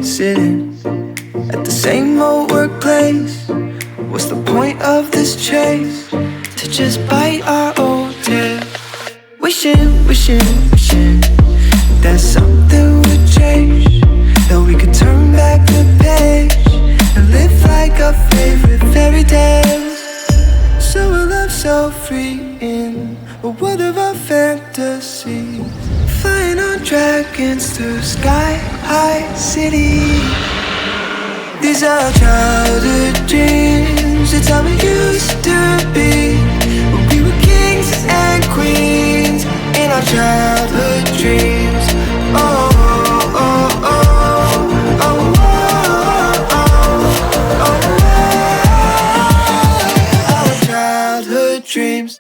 Sitting at the same old workplace. What's the point of this chase? To just bite our old tail. Wishing that something would change, that we could turn back the page and live like our favorite fairy tales. So a love so free in a world of our fantasies, flying on dragons through sky-high cities. These are childhood dreams, it's how we used to be, when we were kings and queens in our childhood dreams. Oh, oh, oh, oh, oh, oh, oh, oh, our childhood dreams.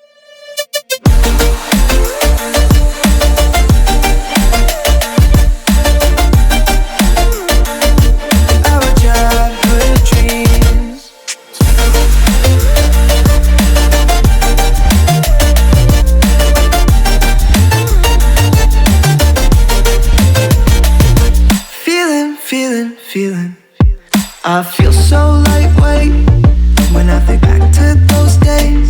Feeling, I feel so lightweight when I think back to those days,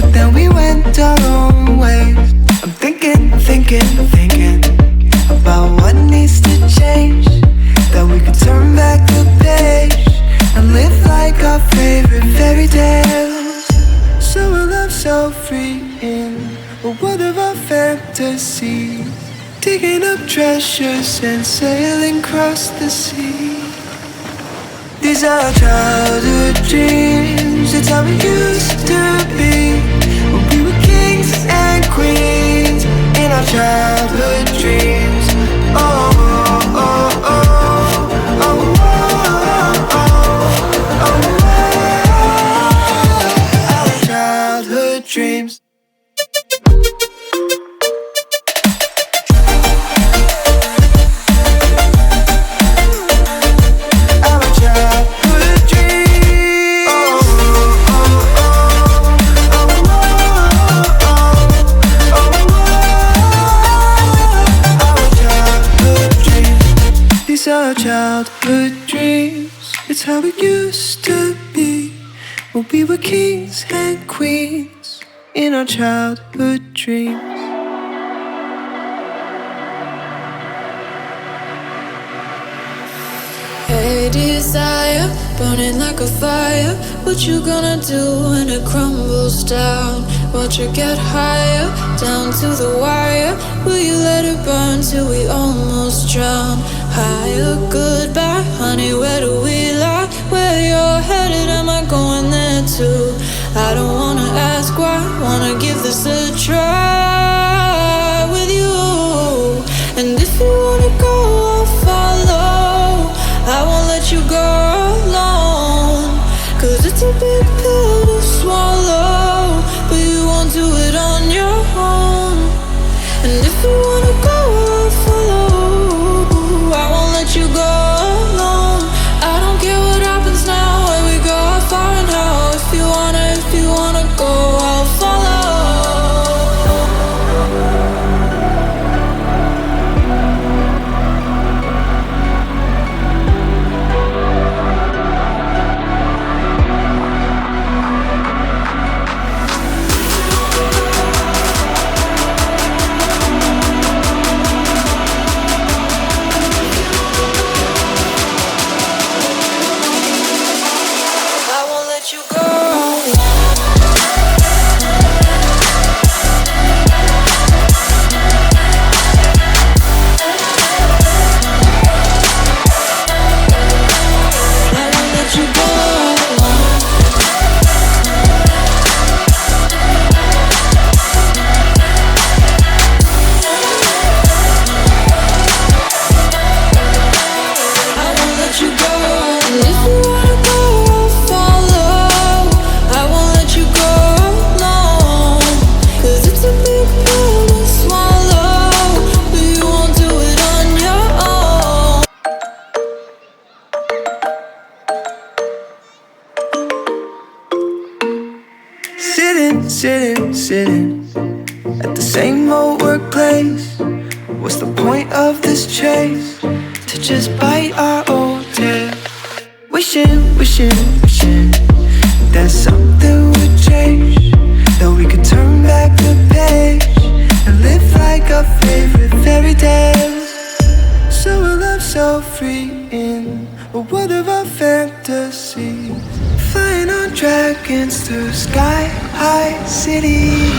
but then we went our own ways. I'm thinking about what needs to change, that we could turn back the page and live like our favorite fairy tales. So a love so free in a world of our fantasies, digging up treasures and sailing across the sea. These are childhood dreams, it's how we used to be, when we were kings and queens in our childhood dreams. Oh, oh, oh, oh, oh, oh, oh, our childhood dreams. Our childhood dreams, it's how it used to be, when we were kings and queens in our childhood dreams. Hey desire, burning like a fire, what you gonna do when it crumbles down? Watch it get higher, down to the wire. Will you let it burn till we almost drown? Higher, goodbye, honey, where do we lie? Where you're headed, am I going there too? I don't wanna ask why, wanna give this a try with you. And if you wanna go, I'll follow. I won't let you go alone, 'cause it's a big pill to swallow, but you won't do it on your own. And if you wanna go, I'll follow. I won't let you go alone. I don't care what happens now, where we go, how far and how. If you wanna go, I'll follow. Sitting at the same old workplace. What's the point of this chase? To to just bite our old tail. Wishing, wishing, wishing that something would change, that we could turn back the page and live like our favorite fairy tales. So a love so free in a world of our fantasies, flying on dragons through sky-high cities.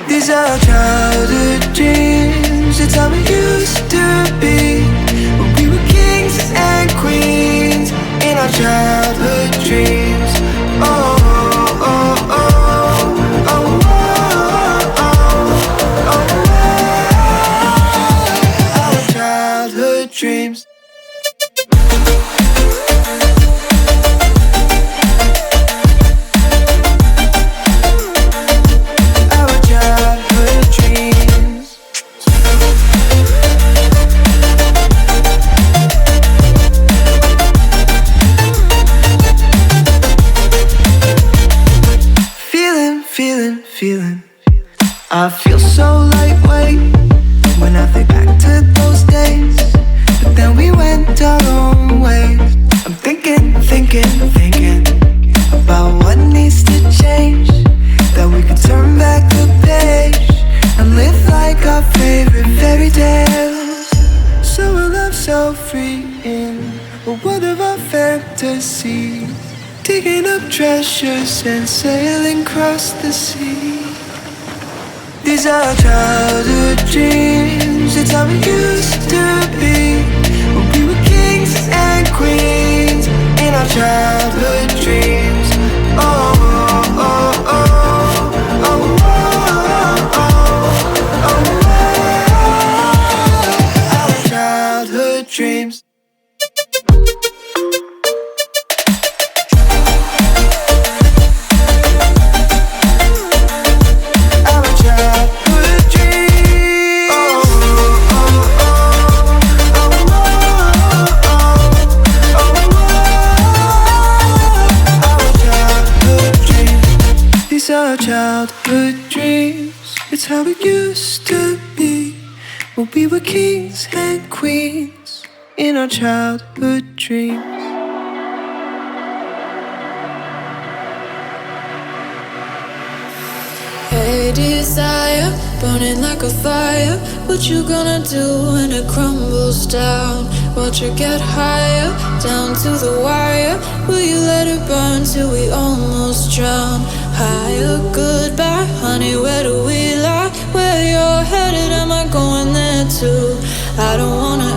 These are childhood dreams, it's how we used to be when we were kings and queens in our childhood dreams. Oh, oh, oh, oh, oh, oh, oh, oh. Our childhood dreams. Feeling, I feel so lightweight when I think back to those days, but then we went our own ways. I'm thinking about what needs to change, that we could turn back the page and live like our favorite fairy tales. So a love so free in a world of our fantasies, digging up treasures and sailing across the sea. These are childhood dreams, it's how we used to be when we were kings and queens in our childhood dreams. Oh, oh, oh, oh, oh, oh, oh, oh, our childhood dreams. Our childhood dreams, it's how it used to be when we were kings and queens in our childhood dreams. Hey desire, burning like a fire, what you gonna do when it crumbles down? Watch it get higher, down to the wire. Will you let it burn till we almost drown? Higher, goodbye, honey, where do we lie? Where you're headed, am I going there too? I don't wanna